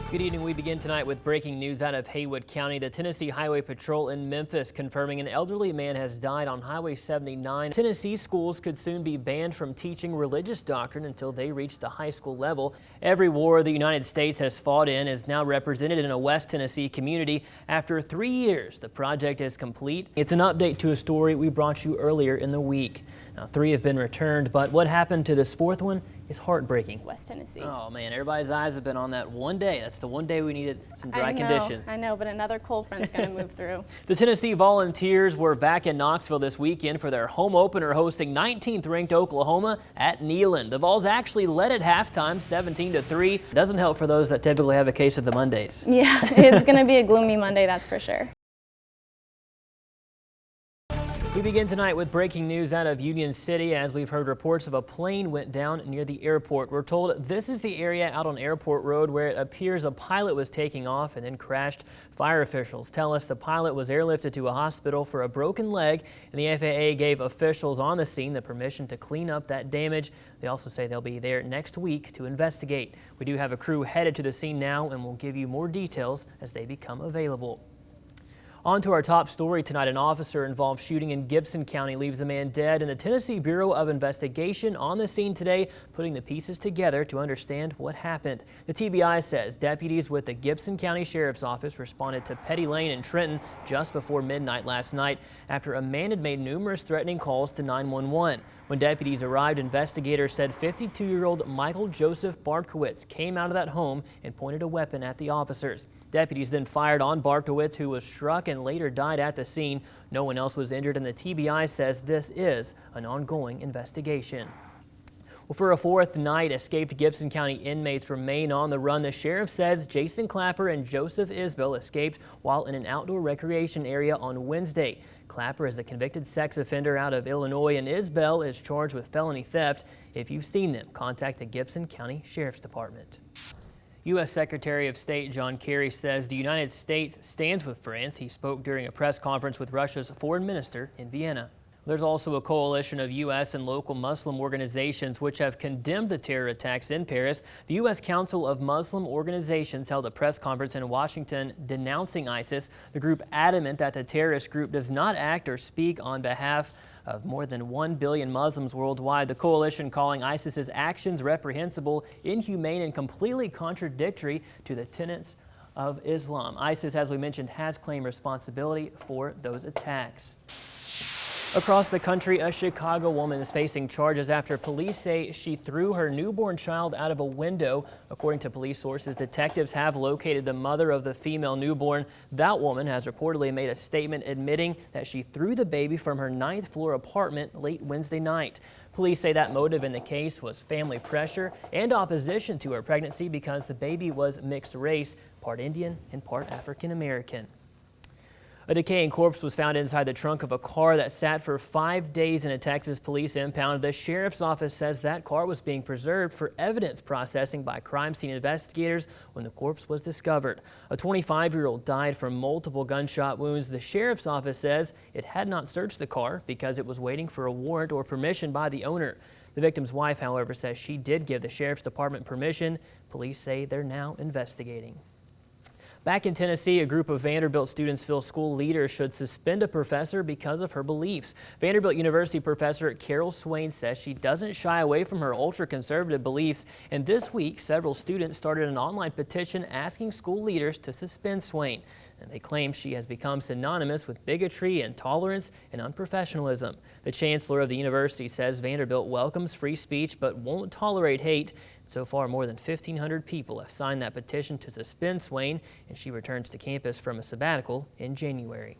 Good evening. We begin tonight with breaking news out of Haywood County. The Tennessee Highway Patrol in Memphis confirming an elderly man has died on Highway 79. Tennessee schools could soon be banned from teaching religious doctrine until they reach the high school level. Every war the United States has fought in is now represented in a West Tennessee community. After 3 years, the project is complete. It's an update to a story we brought you earlier in the week. Now, 3 have been returned, but what happened to this 4th one is heartbreaking. West Tennessee. Oh man, everybody's eyes have been on that one day. That's the one day we needed some dry conditions. I know, but another cold front's going to move through. The Tennessee Volunteers were back in Knoxville this weekend for their home opener, hosting 19th ranked Oklahoma at Neyland. The Vols actually led at halftime 17-3. Doesn't help for those that typically have a case of the Mondays. Yeah, it's going to be a gloomy Monday, that's for sure. We begin tonight with breaking news out of Union City as we've heard reports of a plane went down near the airport. We're told this is the area out on Airport Road where it appears a pilot was taking off and then crashed. Fire officials tell us the pilot was airlifted to a hospital for a broken leg, and the FAA gave officials on the scene the permission to clean up that damage. They also say they'll be there next week to investigate. We do have a crew headed to the scene now, and we'll give you more details as they become available. On to our top story tonight. An officer-involved shooting in Gibson County leaves a man dead, and the Tennessee Bureau of Investigation on the scene today, putting the pieces together to understand what happened. The TBI says deputies with the Gibson County Sheriff's Office responded to Petty Lane in Trenton just before midnight last night after a man had made numerous threatening calls to 911. When deputies arrived, investigators said 52-year-old Michael Joseph Bartkowitz came out of that home and pointed a weapon at the officers. Deputies then fired on Bartkowitz, who was struck and later died at the scene. No one else was injured, and the TBI says this is an ongoing investigation. Well, for a 4th night, escaped Gibson County inmates remain on the run. The sheriff says Jason Clapper and Joseph Isbell escaped while in an outdoor recreation area on Wednesday. Clapper is a convicted sex offender out of Illinois, and Isbell is charged with felony theft. If you've seen them, contact the Gibson County Sheriff's Department. U.S. Secretary of State John Kerry says the United States stands with France. He spoke during a press conference with Russia's foreign minister in Vienna. There's also a coalition of U.S. and local Muslim organizations which have condemned the terror attacks in Paris. The U.S. Council of Muslim Organizations held a press conference in Washington denouncing ISIS. The group adamant that the terrorist group does not act or speak on behalf of more than 1 billion Muslims worldwide. The coalition calling ISIS's actions reprehensible, inhumane, and completely contradictory to the tenets of Islam. ISIS, as we mentioned, has claimed responsibility for those attacks. Across the country, a Chicago woman is facing charges after police say she threw her newborn child out of a window. According to police sources, detectives have located the mother of the female newborn. That woman has reportedly made a statement admitting that she threw the baby from her 9th floor apartment late Wednesday night. Police say that motive in the case was family pressure and opposition to her pregnancy because the baby was mixed race, part Indian and part African American. A decaying corpse was found inside the trunk of a car that sat for 5 days in a Texas police impound. The sheriff's office says that car was being preserved for evidence processing by crime scene investigators when the corpse was discovered. A 25-year-old died from multiple gunshot wounds. The sheriff's office says it had not searched the car because it was waiting for a warrant or permission by the owner. The victim's wife, however, says she did give the sheriff's department permission. Police say they're now investigating. Back in Tennessee, a group of Vanderbilt students feel school leaders should suspend a professor because of her beliefs. Vanderbilt University professor Carol Swain says she doesn't shy away from her ultra-conservative beliefs, and this week several students started an online petition asking school leaders to suspend Swain. And they claim she has become synonymous with bigotry, intolerance, and unprofessionalism. The chancellor of the university says Vanderbilt welcomes free speech but won't tolerate hate. So far, more than 1,500 people have signed that petition to suspend Swain, and she returns to campus from a sabbatical in January.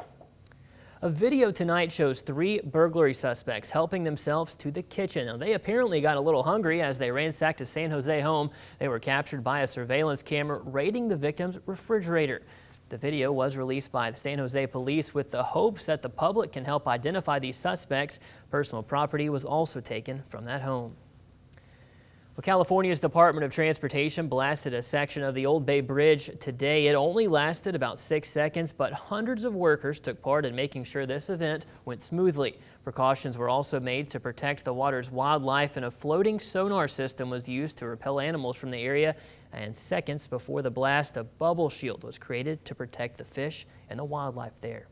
A video tonight shows 3 burglary suspects helping themselves to the kitchen. Now, they apparently got a little hungry as they ransacked a San Jose home. They were captured by a surveillance camera raiding the victim's refrigerator. The video was released by the San Jose police with the hopes that the public can help identify these suspects. Personal property was also taken from that home. Well, California's Department of Transportation blasted a section of the Old Bay Bridge today. It only lasted about 6 seconds, but hundreds of workers took part in making sure this event went smoothly. Precautions were also made to protect the water's wildlife, and a floating sonar system was used to repel animals from the area. And seconds before the blast, a bubble shield was created to protect the fish and the wildlife there.